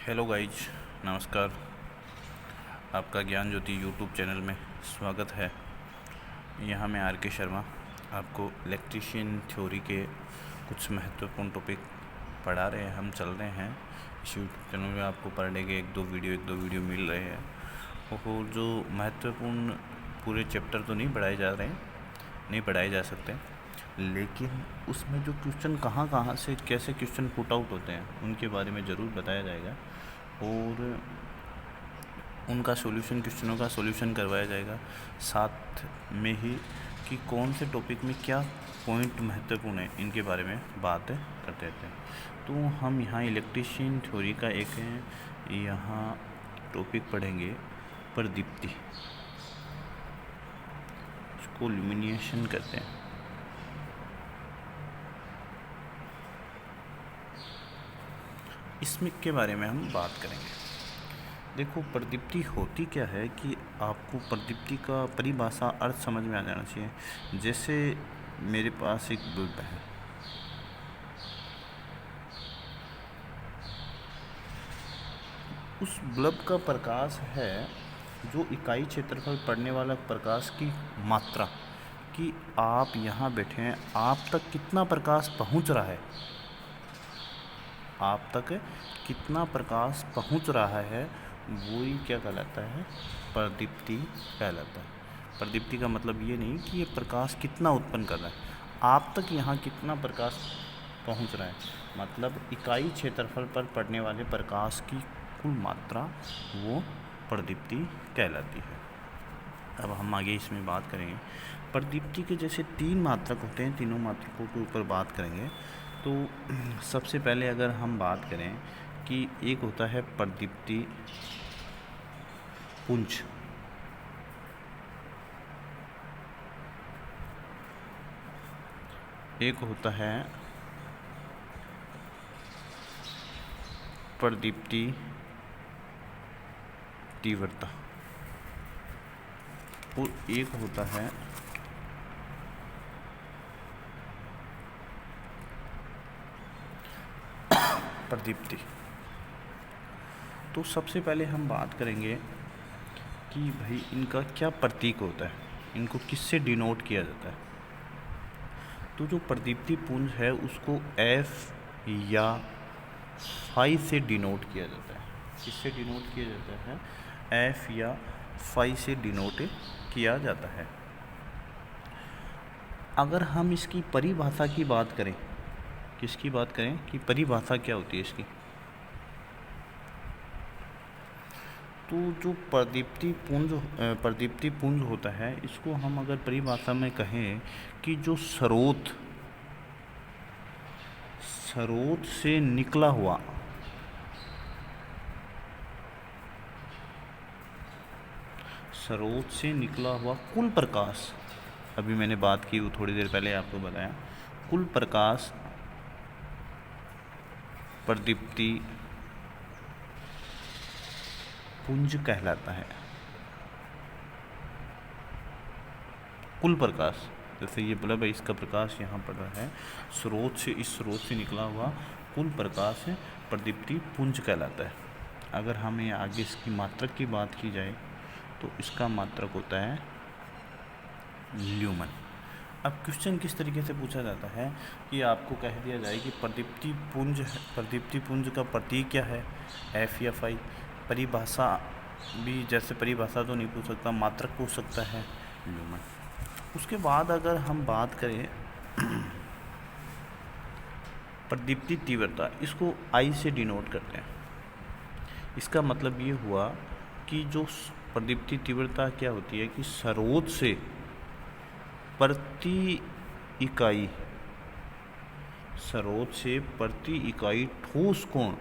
Hello guys, नमस्कार। आपका ज्ञान ज्योति यूट्यूब चैनल में स्वागत है। यहाँ मैं आर के शर्मा आपको इलेक्ट्रीशियन थ्योरी के कुछ महत्वपूर्ण टॉपिक पढ़ा रहे हैं। हम चल रहे हैं इस यूट्यूब चैनल में। आपको पर डे के एक दो वीडियो मिल रहे हैं। वो जो महत्वपूर्ण पूरे चैप्टर तो नहीं पढ़ाए जा रहे हैं, नहीं पढ़ाए जा सकते, लेकिन उसमें जो क्वेश्चन कहाँ से कैसे क्वेश्चन पुट आउट होते हैं उनके बारे में ज़रूर बताया जाएगा और उनका सॉल्यूशन, क्वेश्चनों का सॉल्यूशन करवाया जाएगा। साथ में ही कि कौन से टॉपिक में क्या पॉइंट महत्वपूर्ण है इनके बारे में बात करते रहते हैं। तो हम यहाँ इलेक्ट्रीशियन थ्योरी का एक यहाँ टॉपिक पढ़ेंगे, प्रदीप्ति। इसको ल्यूमिनेशन कहते हैं। इसमें के बारे में हम बात करेंगे। देखो, प्रदीप्ति होती क्या है कि आपको प्रदीप्ति का परिभाषा अर्थ समझ में आ जाना चाहिए। जैसे मेरे पास एक बल्ब है, उस बल्ब का प्रकाश है जो इकाई क्षेत्रफल पड़ने वाला प्रकाश की मात्रा, कि आप यहाँ बैठे हैं, आप तक कितना प्रकाश पहुँच रहा है, आप तक कितना प्रकाश पहुँच रहा है, वो ही क्या कहलाता है, प्रदीप्ति कहलाता है। प्रदीप्ति का मतलब ये नहीं कि ये प्रकाश कितना उत्पन्न कर रहा है, आप तक यहाँ कितना प्रकाश पहुँच रहा है, मतलब इकाई क्षेत्रफल पर पड़ने वाले प्रकाश की कुल मात्रा वो प्रदीप्ति कहलाती है। अब हम आगे इसमें बात करेंगे। प्रदीप्ति के जैसे तीन मात्रक होते हैं, तीनों मात्रकों के ऊपर बात करेंगे। तो सबसे पहले अगर हम बात करें कि एक होता है प्रदीप्ति पुंज, एक होता है प्रदीप्ति तीव्रता और एक होता है प्रदीप्ति। तो सबसे पहले हम बात करेंगे कि भाई इनका क्या प्रतीक होता है, इनको किससे डिनोट किया जाता है। तो जो प्रदीप्ति पुंज है उसको F या फाई से डिनोट किया जाता है। किससे डिनोट किया जाता है? F या फाई से डिनोट किया जाता है। अगर हम इसकी परिभाषा की बात करें, किसकी बात करें कि परिभाषा क्या होती है इसकी, तो जो प्रदीप्ति पुंज होता है, इसको हम अगर परिभाषा में कहें कि जो स्रोत से निकला हुआ कुल प्रकाश, अभी मैंने बात की वो थोड़ी देर पहले आपको बताया, कुल प्रकाश प्रदीप्ति पुंज कहलाता है। कुल प्रकाश, जैसे ये बल्ब है, इसका प्रकाश यहाँ पड़ रहा है, इस स्रोत से निकला हुआ कुल प्रकाश प्रदीप्ति पुंज कहलाता है। अगर हमें आगे इसकी मात्रक की बात की जाए तो इसका मात्रक होता है ल्यूमन। अब क्वेश्चन किस तरीके से पूछा जाता है कि आपको कह दिया जाए कि प्रदीप्ति पुंज का प्रतीक क्या है, F या फाई। परिभाषा भी, जैसे परिभाषा तो नहीं पूछ सकता, मात्रक पूछ सकता है, ल्यूमन। उसके बाद अगर हम बात करें प्रदीप्ति तीव्रता, इसको I से डिनोट करते हैं। इसका मतलब ये हुआ कि जो प्रदीप्ति तीव्रता क्या होती है कि स्रोत से प्रति इकाई ठोस कोण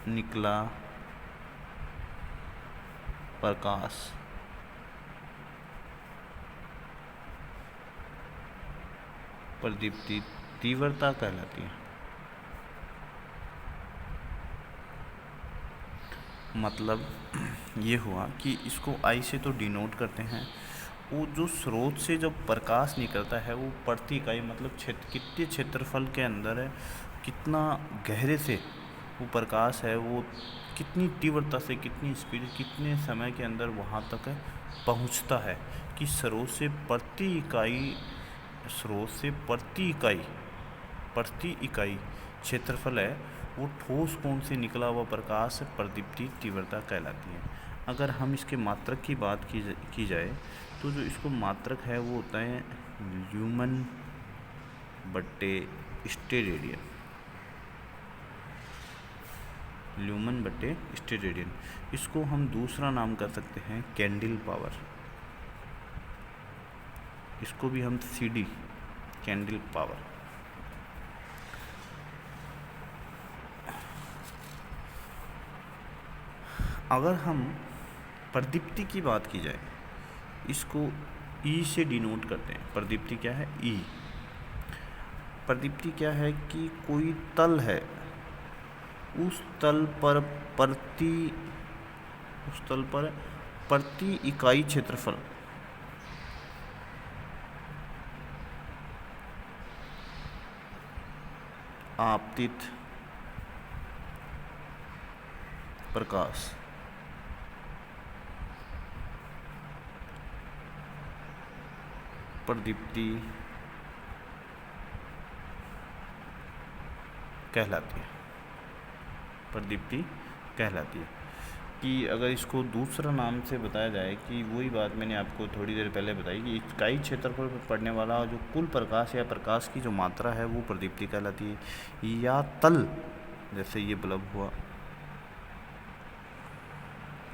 निकला प्रकाश प्रदीप्ति तीव्रता कहलाती है। मतलब ये हुआ कि इसको I से तो डिनोट करते हैं, वो जो स्रोत से जब प्रकाश निकलता है वो प्रति इकाई, मतलब कितने क्षेत्रफल के अंदर है, कितना गहरे से वो प्रकाश है, वो कितनी तीव्रता से, कितनी स्पीड, कितने समय के अंदर वहाँ तक पहुँचता है कि स्रोत से प्रति इकाई क्षेत्रफल है, वो ठोस कोण से निकला हुआ प्रकाश प्रदीप्ति तीव्रता कहलाती है। अगर हम इसके मात्रक की बात की जाए तो जो इसको मात्रक है वो होता है ल्यूमन बट्टे स्टेरेडियन। ल्यूमन बट्टे स्टेरेडियन, इसको हम दूसरा नाम कर सकते हैं कैंडल पावर। इसको भी हम CD कैंडल पावर। अगर हम प्रदीप्ति की बात की जाए, इसको E से डिनोट करते हैं। प्रदीप्ति क्या है? E। प्रदीप्ति क्या है कि कोई तल है, उस तल पर प्रति इकाई क्षेत्रफल आपतित प्रकाश प्रदीप्ति कहलाती है। प्रदीप्ति कहलाती है कि अगर इसको दूसरा नाम से बताया जाए कि वही बात मैंने आपको थोड़ी देर पहले बताई कि इकाई क्षेत्रफल पर पड़ने वाला जो कुल प्रकाश या प्रकाश की जो मात्रा है वो प्रदीप्ति कहलाती है। या तल, जैसे ये बल्ब हुआ,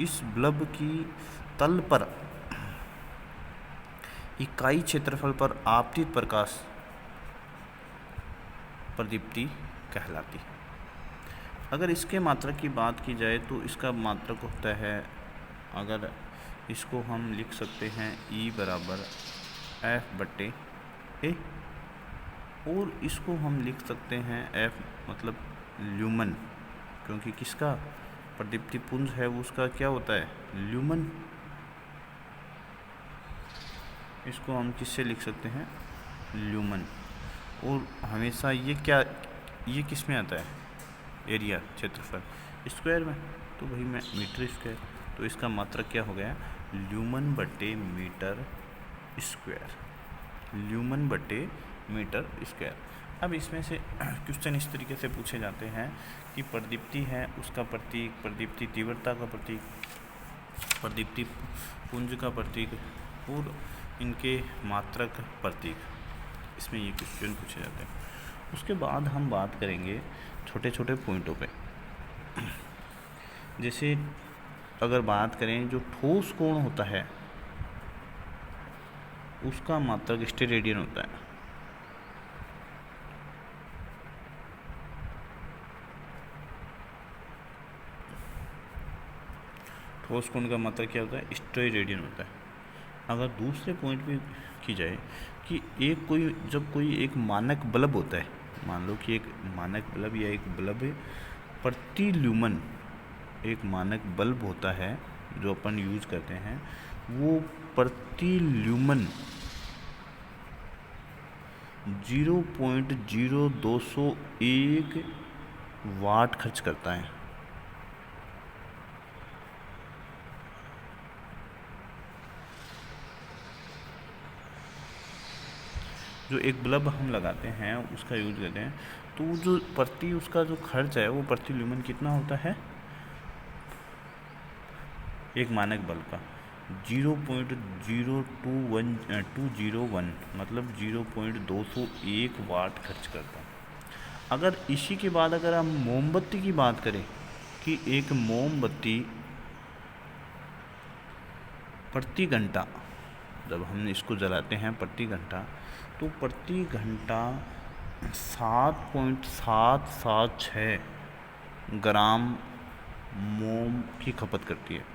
इस बल्ब की तल पर इकाई क्षेत्रफल पर आपतित प्रकाश प्रदीप्ति कहलाती है। अगर इसके मात्रक की बात की जाए तो इसका मात्रक होता है, अगर इसको हम लिख सकते हैं E बराबर F/A, और इसको हम लिख सकते हैं F मतलब ल्यूमन, क्योंकि किसका प्रदीप्ति पुंज है वो उसका क्या होता है? ल्यूमन। इसको हम किससे लिख सकते हैं? ल्यूमन। और हमेशा ये किस में आता है? एरिया, क्षेत्रफल, स्क्वायर में। तो भाई मैं मीटर स्क्वायर, तो इसका मात्रक क्या हो गया? ल्यूमन बट्टे मीटर स्क्वायर। ल्यूमन बट्टे मीटर स्क्वायर। अब इसमें से क्वेश्चन इस तरीके से पूछे जाते हैं कि प्रदीप्ति है, उसका प्रतीक, प्रदीप्ति तीव्रता का प्रतीक, प्रदीप्ति पुंज का प्रतीक और इनके मात्रक प्रतीक। इसमें ये क्वेश्चन पूछे जाते हैं। उसके बाद हम बात करेंगे छोटे छोटे पॉइंटों पे। जैसे अगर बात करें जो ठोस कोण होता है उसका मात्रक स्टेरेडियन होता है। ठोस कोण का मात्रक क्या होता है? स्टेरेडियन होता है। अगर दूसरे पॉइंट पे की जाए कि जब कोई एक मानक बल्ब होता है, मान लो कि एक मानक बल्ब या एक बल्ब प्रति ल्यूमन, एक मानक बल्ब होता है जो अपन यूज करते हैं, वो प्रति ल्यूमन 0.0201 वाट खर्च करता है। जो एक बल्ब हम लगाते हैं उसका यूज करते हैं, तो जो उसका जो खर्च है वो प्रति ल्यूमन कितना होता है? एक मानक बल्ब का 0.0201 मतलब 0.201 वाट खर्च करता है। अगर इसी के बाद अगर हम मोमबत्ती की बात करें कि एक मोमबत्ती प्रति घंटा, जब हम इसको जलाते हैं प्रति घंटा, तो प्रति घंटा 7.776 ग्राम मोम की खपत करती है।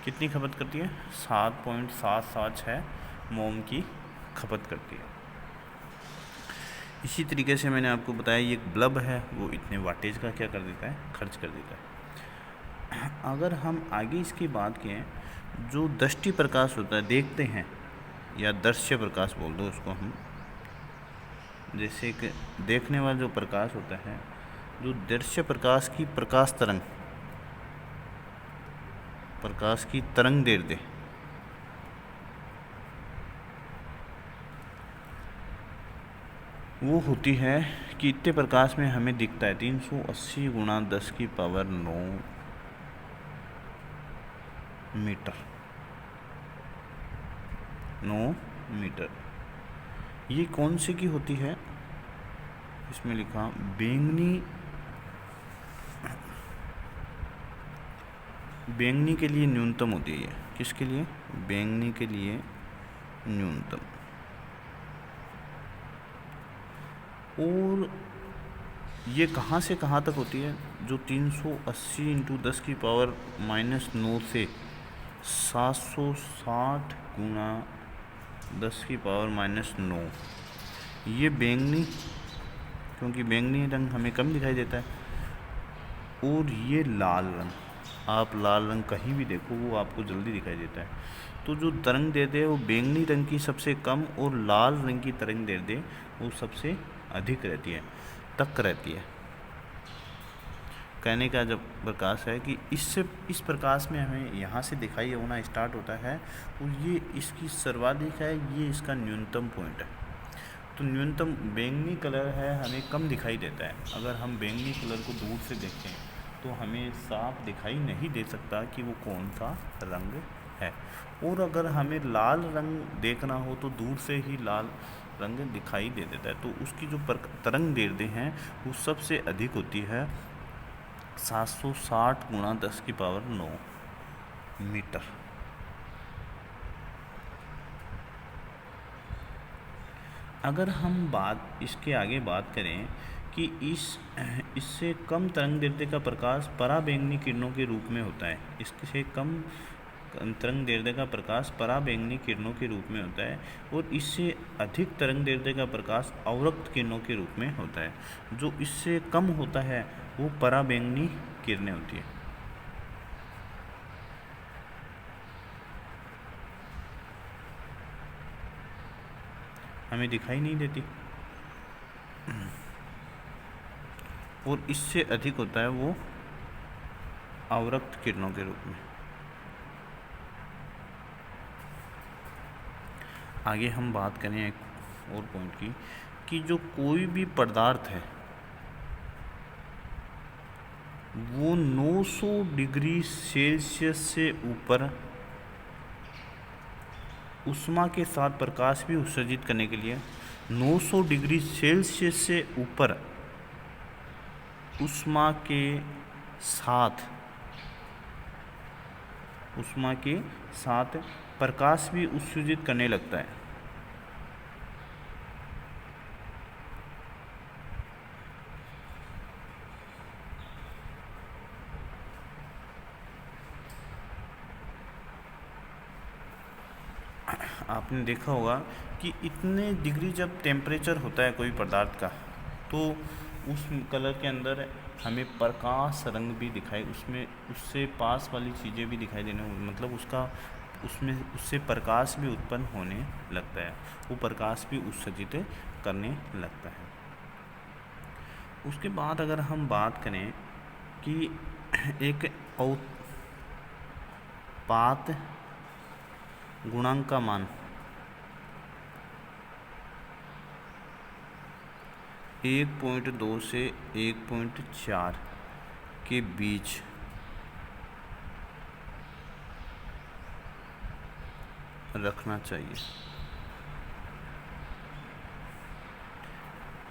कितनी खपत करती है? 7.776 मोम की खपत करती है। इसी तरीके से मैंने आपको बताया ये एक बल्ब है, वो इतने वाटेज का क्या कर देता है? खर्च कर देता है। अगर हम आगे इसकी बात करें, जो दृष्टि प्रकाश होता है, देखते हैं, या दृश्य प्रकाश बोल दो उसको हम, जैसे कि देखने वाला जो प्रकाश होता है, जो दृश्य प्रकाश की प्रकाश की तरंग दैर्ध्य वो होती है कि इतने प्रकाश में हमें दिखता है 380 गुणा 10 की पावर 9 मीटर। ये कौन सी की होती है? इसमें लिखा बैंगनी के लिए न्यूनतम होती है। किसके लिए? बैंगनी के लिए न्यूनतम। और ये कहाँ से कहाँ तक होती है? जो 380 इंटू 10 की पावर -9 से 760 गुणा 10 की पावर -9, ये बैंगनी, क्योंकि बैंगनी रंग हमें कम दिखाई देता है। और ये लाल रंग, आप लाल रंग कहीं भी देखो वो आपको जल्दी दिखाई देता है। तो जो तरंग दैर्ध्य है वो बैंगनी रंग की सबसे कम और लाल रंग की तरंग दैर्ध्य वो सबसे अधिक रहती है, कहने का जब प्रकाश है कि इस प्रकाश में हमें यहाँ से दिखाई होना स्टार्ट होता है, और ये इसकी सर्वाधिक है, ये इसका न्यूनतम पॉइंट है। तो न्यूनतम बैंगनी कलर है, हमें कम दिखाई देता है। अगर हम बैंगनी कलर को दूर से देखें तो हमें साफ दिखाई नहीं दे सकता कि वो कौन सा रंग है। और अगर हमें लाल रंग देखना हो तो दूर से ही लाल रंग दिखाई दे देता है। तो उसकी जो तरंग दैर्ध्य हैं वो सबसे अधिक होती है 760 गुणा 10 की पावर 9 मीटर। अगर हम इसके आगे बात करें कि इससे कम तरंग दैर्ध्य का प्रकाश पराबैंगनी किरणों के रूप में होता है। इससे कम तरंग दैर्ध्य का प्रकाश पराबैंगनी किरणों के रूप में होता है, और इससे अधिक तरंग दैर्ध्य का प्रकाश अवरक्त किरणों के रूप में होता है। जो इससे कम होता है वो पराबैंगनी किरणें होती है। हमें दिखाई नहीं देती, और इससे अधिक होता है वो अवरक्त किरणों के रूप में। आगे हम बात करें एक और पॉइंट की, कि जो कोई भी पदार्थ है वो 900 डिग्री सेल्सियस से ऊपर ऊष्मा के साथ प्रकाश भी उत्सर्जित करने के लिए 900 डिग्री सेल्सियस से ऊपर ऊष्मा के साथ प्रकाश भी उत्सर्जित करने लगता है। आपने देखा होगा कि इतने डिग्री जब टेम्परेचर होता है कोई पदार्थ का, तो उस कलर के अंदर हमें प्रकाश रंग भी दिखाई, उससे पास वाली चीज़ें भी दिखाई देने, मतलब उससे प्रकाश भी उत्पन्न होने लगता है, वो प्रकाश भी उत्सर्जित करने लगता है। उसके बाद अगर हम बात करें कि एक औपात गुणांक का मान 1.2 से 1.4 के बीच रखना चाहिए।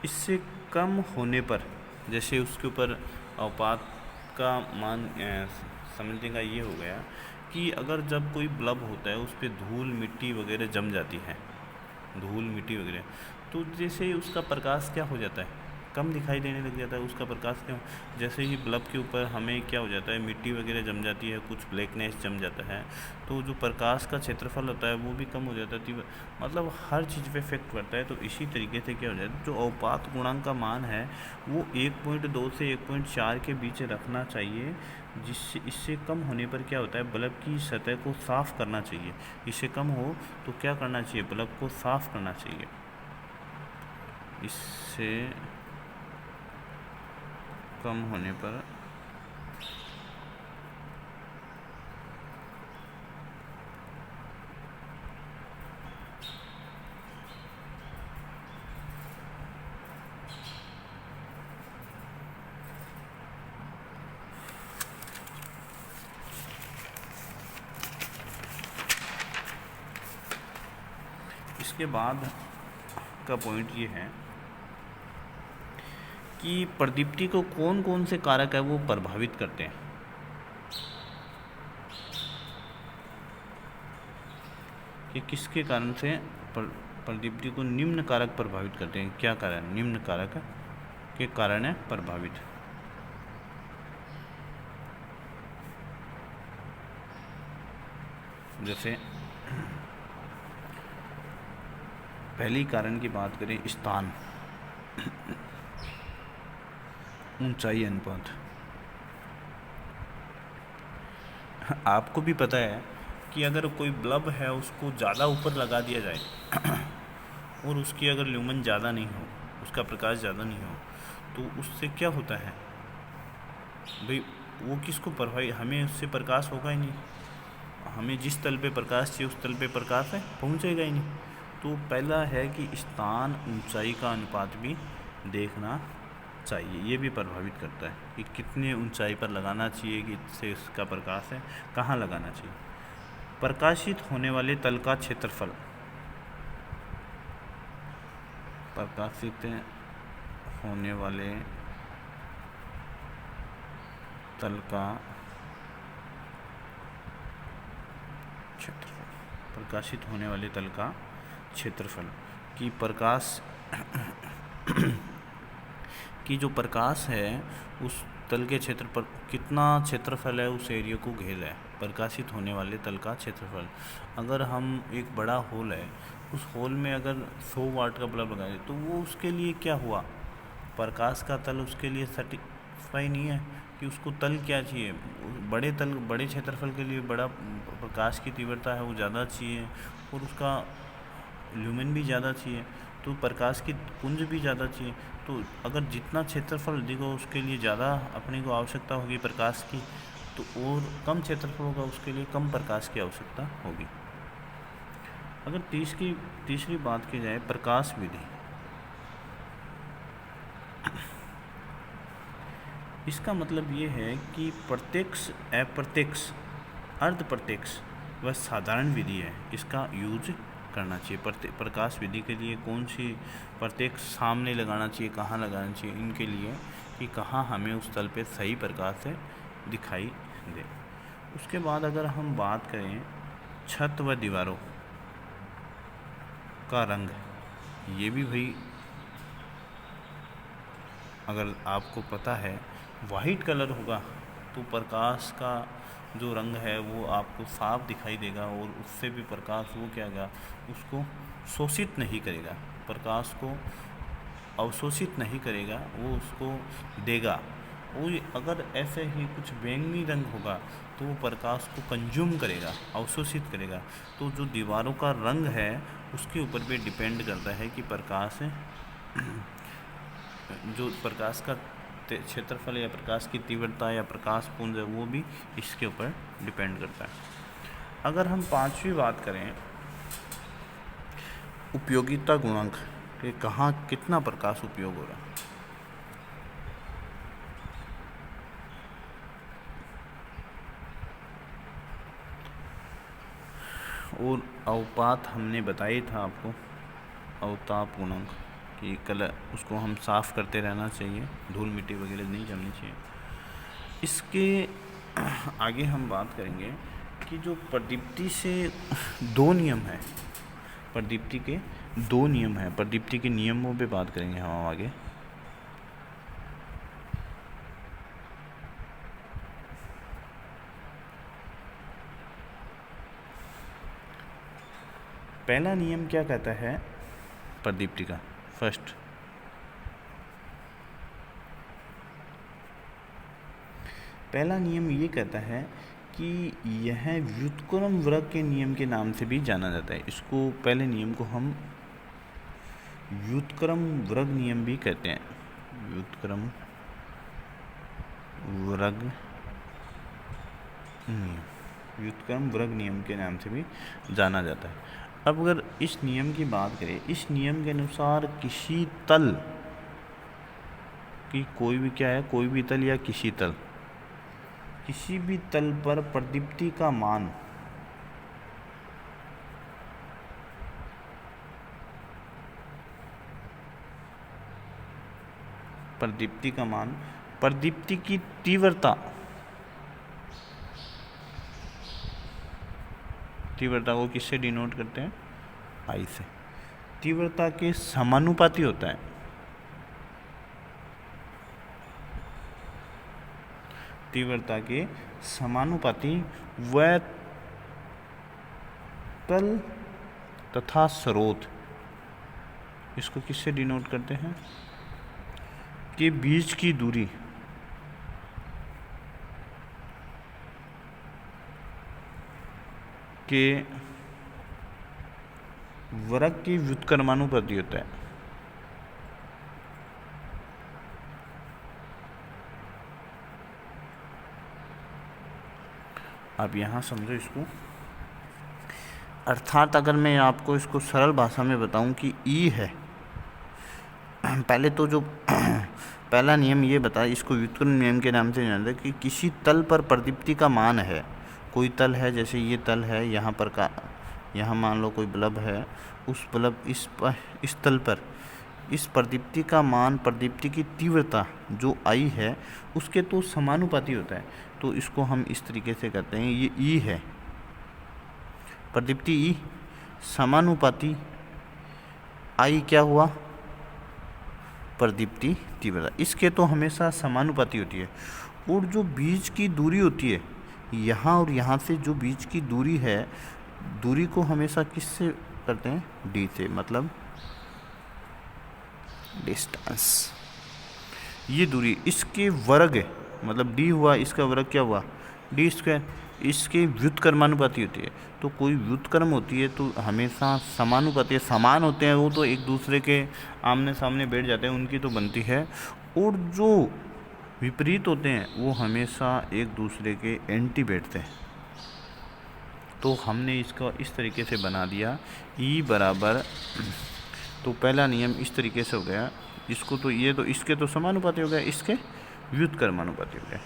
इससे कम होने पर, जैसे उसके ऊपर औपात का मान समझने का ये हो गया कि अगर जब कोई बल्ब होता है उस पर धूल मिट्टी वगैरह जम जाती है, तो जैसे उसका प्रकाश क्या हो जाता है, कम दिखाई देने लग जाता है उसका प्रकाश। क्यों? जैसे ही बल्ब के ऊपर हमें क्या हो जाता है, मिट्टी वगैरह जम जाती है, कुछ ब्लैकनेस जम जाता है, तो जो प्रकाश का क्षेत्रफल होता है वो भी कम हो जाता है, मतलब हर चीज़ पे इफेक्ट पड़ता है। तो इसी तरीके से क्या हो जाता है, जो औपात गुणांक का मान है वो 1.2 से 1.4 के बीच रखना चाहिए, जिससे इससे कम होने पर क्या होता है, बल्ब की सतह को साफ़ करना चाहिए। इससे कम हो तो क्या करना चाहिए, बल्ब को साफ़ करना चाहिए। इससे कम होने पर इसके बाद का पॉइंट ये है कि प्रदीप्ति को कौन कौन से कारक है वो प्रभावित करते हैं। कि किसके कारण से प्रदीप्ति को निम्न कारक प्रभावित करते हैं। क्या कारण, निम्न कारक के कारण है प्रभावित। जैसे पहली कारण की बात करें, स्थान, ऊंचाई अनुपात। आपको भी पता है कि अगर कोई बल्ब है उसको ज़्यादा ऊपर लगा दिया जाए और उसकी अगर ल्यूमन ज़्यादा नहीं हो, उसका प्रकाश ज़्यादा नहीं हो, तो उससे क्या होता है भाई, वो किसको प्रभावित, हमें उससे प्रकाश होगा ही नहीं। हमें जिस तल पे प्रकाश चाहिए उस तल पे प्रकाश है पहुँचेगा ही नहीं। तो पहला है कि स्थान ऊंचाई का अनुपात भी देखना चाहिए। ये भी प्रभावित करता है कि कितने ऊंचाई पर लगाना चाहिए, कि इससे इसका प्रकाश है कहाँ लगाना चाहिए। प्रकाशित होने वाले तल का क्षेत्रफल, प्रकाशित होने वाले तल का क्षेत्रफल, प्रकाशित होने वाले तल का क्षेत्रफल कि प्रकाश कि जो प्रकाश है उस तल के क्षेत्र पर कितना क्षेत्रफल है, उस एरिया को घेर है। प्रकाशित होने वाले तल का क्षेत्रफल। अगर हम एक बड़ा होल है, उस होल में अगर 100 वाट का बल्ब लगा दें तो वो उसके लिए क्या हुआ, प्रकाश का तल उसके लिए सेटिस्फाई नहीं है। कि उसको तल क्या चाहिए, बड़े तल, बड़े क्षेत्रफल के लिए बड़ा प्रकाश की तीव्रता है वो ज़्यादा चाहिए और उसका ल्यूमेन भी ज़्यादा चाहिए, तो प्रकाश की पुंज भी ज़्यादा चाहिए। तो अगर जितना क्षेत्रफल अधिक हो उसके लिए ज़्यादा अपने को आवश्यकता होगी प्रकाश की, तो और कम क्षेत्रफल होगा उसके लिए कम प्रकाश की आवश्यकता होगी। अगर तीसरी बात की जाए, प्रकाश विधि, इसका मतलब ये है कि प्रत्यक्ष, अप्रत्यक्ष, अर्ध प्रत्यक्ष व साधारण विधि है, इसका यूज करना चाहिए। प्रकाश विधि के लिए कौन सी, प्रत्यक्ष सामने लगाना चाहिए, कहाँ लगाना चाहिए, इनके लिए कि कहाँ हमें उस तल पे सही प्रकाश से दिखाई दे। उसके बाद अगर हम बात करें छत व दीवारों का रंग, ये भी भाई अगर आपको पता है वाइट कलर होगा तो प्रकाश का जो रंग है वो आपको साफ दिखाई देगा और उससे भी प्रकाश वो क्या होगा, उसको शोषित नहीं करेगा, प्रकाश को अवशोषित नहीं करेगा, वो उसको देगा। वो अगर ऐसे ही कुछ बैंगनी रंग होगा तो वो प्रकाश को कंज्यूम करेगा, अवशोषित करेगा। तो जो दीवारों का रंग है उसके ऊपर भी डिपेंड करता है कि प्रकाश जो प्रकाश का क्षेत्रफल या प्रकाश की तीव्रता या प्रकाश पुंज है वो भी इसके ऊपर डिपेंड करता है। अगर हम पांचवी बात करें उपयोगिता गुणांक, कि कहाँ कितना प्रकाश उपयोग हो रहा है, और अवपात हमने बताया था आपको, अवताप गुणांक कि कलर उसको हम साफ़ करते रहना चाहिए, धूल मिट्टी वगैरह नहीं जमनी चाहिए। इसके आगे हम बात करेंगे कि जो प्रदीप्ति से दो नियम है, प्रदीप्ति के दो नियम हैं, प्रदीप्ति के नियमों पे बात करेंगे हम आगे। पहला नियम क्या कहता है प्रदीप्ति का, फर्स्ट, पहला नियम ये कहता है कि यह व्युत्क्रम वर्ग के नियम के नाम से भी जाना जाता है। इसको पहले नियम को हम व्युत्क्रम वर्ग नियम भी कहते हैं। व्युत्क्रम वर्ग नियम, व्युत्क्रम वर्ग नियम के नाम से भी जाना जाता है। अब अगर इस नियम की बात करें, इस नियम के अनुसार किसी तल की कोई भी क्या है, कोई भी तल या किसी भी तल पर प्रदीप्ति का मान प्रदीप्ति की तीव्रता को किससे डिनोट करते हैं? आई से। तीव्रता के समानुपाती होता है। तीव्रता के समानुपाती वह तल तथा स्रोत, इसको किससे डिनोट करते हैं? के बीच की दूरी के वर्ग की व्युत्क्रमानुपाती होता है। आप यहाँ समझो इसको। अर्थात अगर मैं आपको इसको सरल भाषा में बताऊं कि ई है, पहले तो जो पहला नियम ये बताया, इसको व्युत्क्रम नियम के नाम से जानते हैं कि किसी तल पर प्रदीप्ति का मान है। कोई तल है, जैसे ये तल है, यहाँ पर का, यहाँ मान लो कोई बल्ब है, उस बल्ब इस तल पर इस प्रदीप्ति का मान, प्रदीप्ति की तीव्रता जो आई है उसके तो समानुपाती होता है। तो इसको हम इस तरीके से कहते हैं, ये ई है, प्रदीप्ति ई समानुपाती आई क्या हुआ? प्रदीप्ति तीव्रता। इसके तो हमेशा समानुपाती होती है। और जो बीच की दूरी होती है, यहाँ और यहाँ से जो बीच की दूरी है, दूरी को हमेशा किससे करते हैं? डी से, मतलब डिस्टेंस। ये दूरी इसके वर्ग, मतलब डी हुआ, इसका वर्ग क्या हुआ? D square. इसके व्युत्क्रमानुपाती होती है। तो कोई व्युत्क्रम होती है तो हमेशा समानुपाती, समान होते हैं, वो तो एक दूसरे के आमने सामने बैठ जाते हैं, उनकी तो बनती है। और जो विपरीत होते हैं वो हमेशा एक दूसरे के एंटी बैठते हैं। तो हमने इसका इस तरीके से बना दिया, ई बराबर, तो पहला नियम इस तरीके से हो गया। इसको तो ये तो इसके तो समानुपाती हो गया, इसके व्युत्क्रमानुपाती हो गया।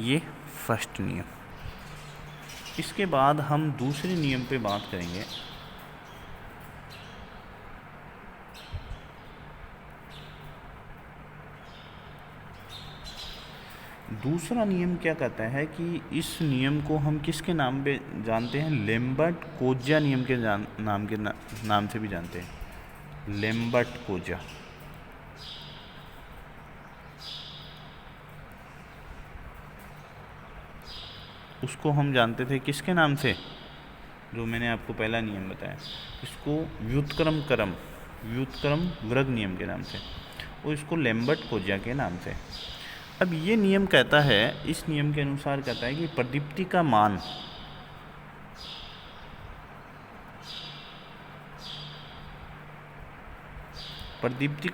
ये फर्स्ट नियम। इसके बाद हम दूसरे नियम पे बात करेंगे। दूसरा नियम क्या कहता है कि इस नियम को हम किसके नाम पे जानते हैं? लेम्बर्ट-कोज्जा नियम के नाम से भी जानते हैं। लेम्बर्ट-कोज्जा। उसको हम जानते थे किसके नाम से? जो मैंने आपको पहला नियम बताया, इसको व्युत्क्रम वर्ग नियम के नाम से, और इसको लेम्बर्ट-कोज्जा के नाम से। अब ये नियम कहता है, इस नियम के अनुसार कहता है कि प्रदीप्ति का मान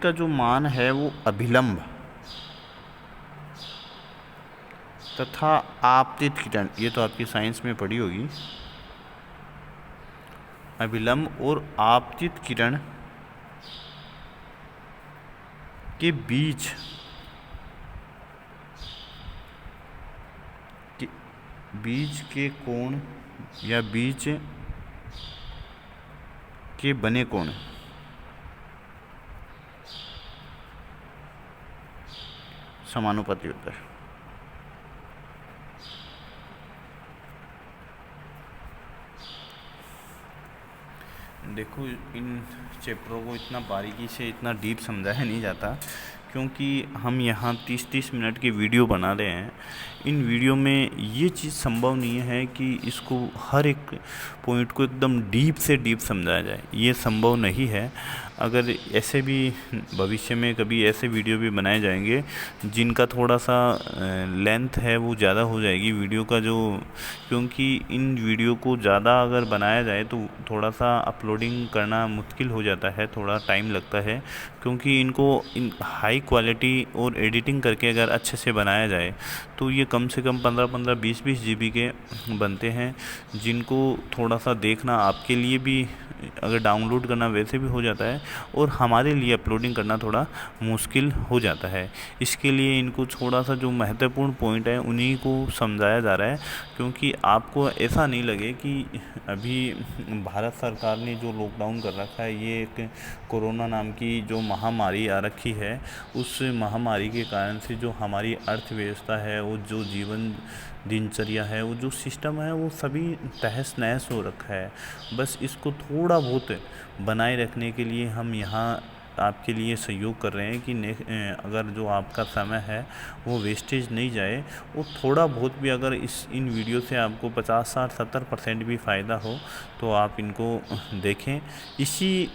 का जो मान है वो अभिलंब तथा आपतित किरण, ये तो आपकी साइंस में पढ़ी होगी, अभिलंब और आपतित किरण के बीच के कोण या बीच के बने कोण समानुपाती होता है। देखो, इन चैप्टरों को इतना बारीकी से, इतना डीप समझाया नहीं जाता, क्योंकि हम यहाँ 30-30 मिनट की वीडियो बना रहे हैं। इन वीडियो में ये चीज़ संभव नहीं है कि इसको हर एक पॉइंट को एकदम डीप से डीप समझाया जाए, ये संभव नहीं है। अगर ऐसे भी भविष्य में कभी ऐसे वीडियो भी बनाए जाएंगे जिनका थोड़ा सा लेंथ है वो ज़्यादा हो जाएगी वीडियो का जो, क्योंकि इन वीडियो को ज़्यादा अगर बनाया जाए तो थोड़ा सा अपलोडिंग करना मुश्किल हो जाता है, थोड़ा टाइम लगता है, क्योंकि इनको इन हाई क्वालिटी और एडिटिंग करके अगर अच्छे से बनाया जाए तो ये कम से कम 15-15 20-20 GB के बनते हैं, जिनको थोड़ा सा देखना आपके लिए भी, अगर डाउनलोड करना वैसे भी हो जाता है और हमारे लिए अपलोडिंग करना थोड़ा मुश्किल हो जाता है। इसके लिए इनको थोड़ा सा जो महत्वपूर्ण पॉइंट है उन्हीं को समझाया जा रहा है, क्योंकि आपको ऐसा नहीं लगे कि अभी भारत सरकार ने जो लॉकडाउन कर रखा है, ये एक कोरोना नाम की जो महामारी आ रखी है, उस महामारी के कारण से जो हमारी अर्थव्यवस्था है, वो जो जीवन दिनचर्या है, वो जो सिस्टम है, वो सभी तहस नहस हो रखा है। बस इसको थोड़ा बहुत बनाए रखने के लिए हम यहाँ आपके लिए सहयोग कर रहे हैं कि अगर जो आपका समय है वो वेस्टेज नहीं जाए, वो थोड़ा बहुत भी अगर इन वीडियो से आपको 50-60-70% भी फ़ायदा हो तो आप इनको देखें। इसी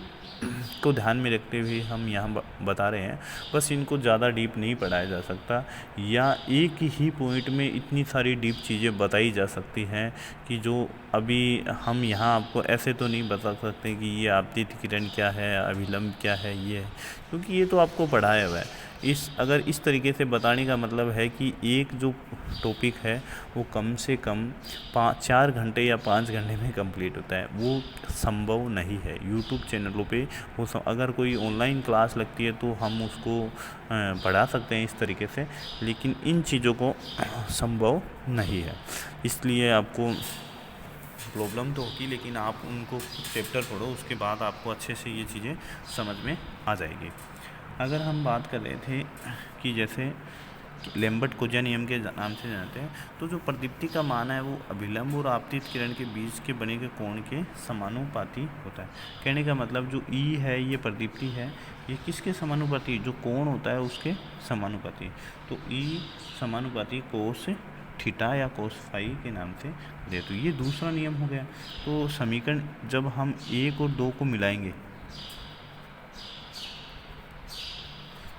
को ध्यान में रखते हुए हम यहाँ बता रहे हैं। बस इनको ज़्यादा डीप नहीं पढ़ाया जा सकता, या एक ही पॉइंट में इतनी सारी डीप चीज़ें बताई जा सकती हैं कि जो अभी हम यहाँ आपको ऐसे तो नहीं बता सकते कि ये आपतित किरण क्या है, अभिलंब क्या है, ये है, क्योंकि ये तो आपको पढ़ाया हुआ है। अगर इस तरीके से बताने का मतलब है कि एक जो टॉपिक है वो कम से कम 4 घंटे या 5 घंटे में कंप्लीट होता है, वो संभव नहीं है यूट्यूब चैनलों पे। अगर कोई ऑनलाइन क्लास लगती है तो हम उसको पढ़ा सकते हैं इस तरीके से, लेकिन इन चीज़ों को संभव नहीं है। इसलिए आपको प्रॉब्लम तो होगी, लेकिन आप उनको चैप्टर पढ़ो, उसके बाद आपको अच्छे से ये चीज़ें समझ में आ जाएगी। अगर हम बात कर रहे थे कि जैसे लैम्बर्ट-कोज़ा नियम के नाम से जानते हैं, तो जो प्रदीप्ति का मान है वो अभिलंब और आपतित किरण के बीच के बने के कोण के समानुपाती होता है। कहने का मतलब जो ई है ये प्रदीप्ति है, ये किसके समानुपाती, जो कोण होता है उसके समानुपाती। तो ई समानुपाती कोस थीटा या कोस फाई के नाम से दे, तो ये दूसरा नियम हो गया। तो समीकरण जब हम 1 और 2 को मिलाएंगे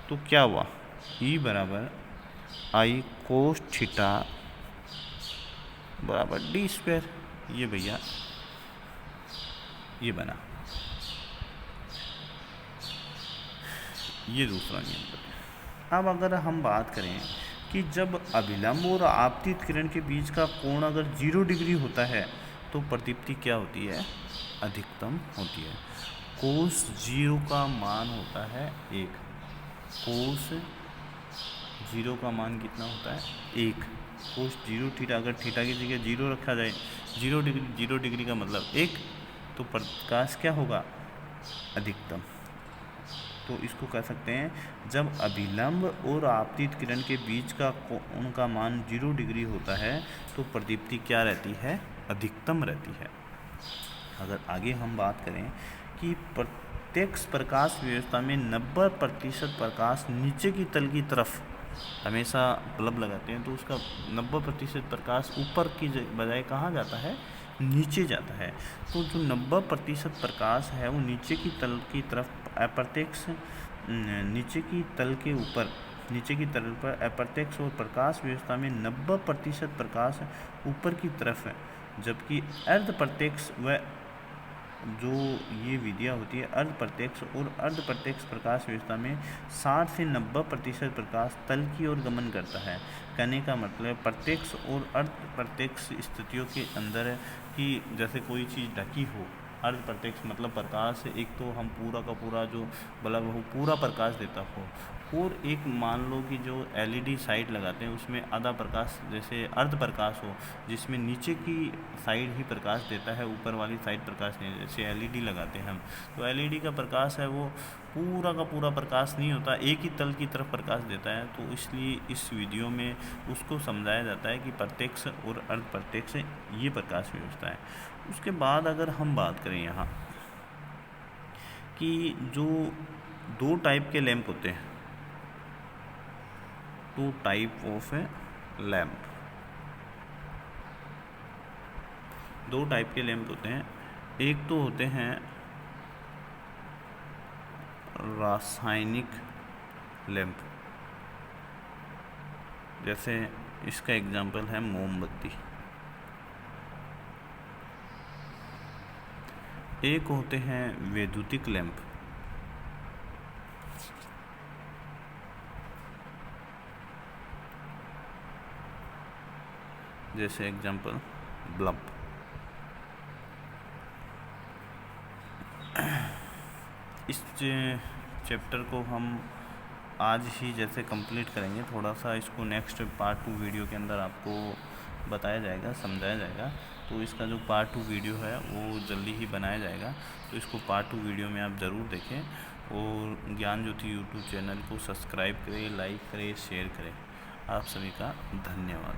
तो क्या हुआ, ई बराबर आई कोस थीटा बराबर डी स्क्वायर, ये भैया ये बना, ये दूसरा नियम बना। अब अगर हम बात करें कि जब अभिलंब और आपतित किरण के बीच का कोण अगर 0 डिग्री होता है तो प्रदीप्ति क्या होती है, अधिकतम होती है। कोस 0 का मान होता है 1, कोस 0 का मान कितना होता है 1, कोस 0 थीटा, अगर थीटा की जगह 0 रखा जाए, 0 डिग्री का मतलब 1, तो प्रकाश क्या होगा, अधिकतम। तो इसको कह सकते हैं जब अभिलंब और आपतित किरण के बीच का कोण का मान 0 डिग्री होता है तो प्रदीप्ति क्या रहती है, अधिकतम रहती है। अगर आगे हम बात करें कि प्रत्यक्ष प्रकाश व्यवस्था में 90% प्रकाश नीचे की तल की तरफ हमेशा बल्ब लगाते हैं, तो उसका 90% प्रकाश ऊपर की बजाय कहाँ जाता है, नीचे जाता है। तो जो 90% प्रकाश है वो नीचे की तल की तरफ अप्रत्यक्ष, नीचे की तल के ऊपर, नीचे की तल पर अप्रत्यक्ष, और प्रकाश व्यवस्था में 90% प्रकाश ऊपर की तरफ है, जबकि अर्ध प्रत्यक्ष व जो ये विधियाँ होती है अर्ध प्रत्यक्ष और अर्ध प्रत्यक्ष प्रकाश व्यवस्था में 60 से 90% प्रकाश तल की ओर गमन करता है। कहने का मतलब प्रत्यक्ष और अर्ध प्रत्यक्ष स्थितियों के अंदर है कि जैसे कोई चीज़ ढकी हो, अर्ध प्रत्यक्ष मतलब प्रकाश एक तो हम पूरा का पूरा जो बल्ब हो पूरा प्रकाश देता हो, और एक मान लो कि जो एलईडी साइड लगाते हैं उसमें आधा प्रकाश जैसे अर्ध प्रकाश हो, जिसमें नीचे की साइड ही प्रकाश देता है, ऊपर वाली साइड प्रकाश नहीं, जैसे एलईडी लगाते हैं हम, तो एलईडी का प्रकाश है वो पूरा का पूरा प्रकाश नहीं होता, एक ही तल की तरफ प्रकाश देता है। तो इसलिए इस वीडियो में उसको समझाया जाता है कि प्रत्यक्ष और अर्ध प्रत्यक्ष ये प्रकाश व्यवस्था है। उसके बाद अगर हम बात करें यहाँ कि जो 2 टाइप के लैंप होते हैं, 2 टाइप ऑफ लैंप, 2 टाइप के लैंप होते हैं। एक तो होते हैं रासायनिक लैंप। जैसे इसका एग्जाम्पल है मोमबत्ती। एक होते हैं वैद्युतिक लैंप। जैसे एग्जाम्पल बल्ब। इस चैप्टर को हम आज ही जैसे कंप्लीट करेंगे, थोड़ा सा इसको नेक्स्ट पार्ट 2 वीडियो के अंदर आपको बताया जाएगा, समझाया जाएगा। तो इसका जो पार्ट 2 वीडियो है वो जल्दी ही बनाया जाएगा, तो इसको पार्ट 2 वीडियो में आप ज़रूर देखें। और ज्ञान ज्योति यूट्यूब चैनल को सब्सक्राइब करें, लाइक करें, शेयर करें। आप सभी का धन्यवाद।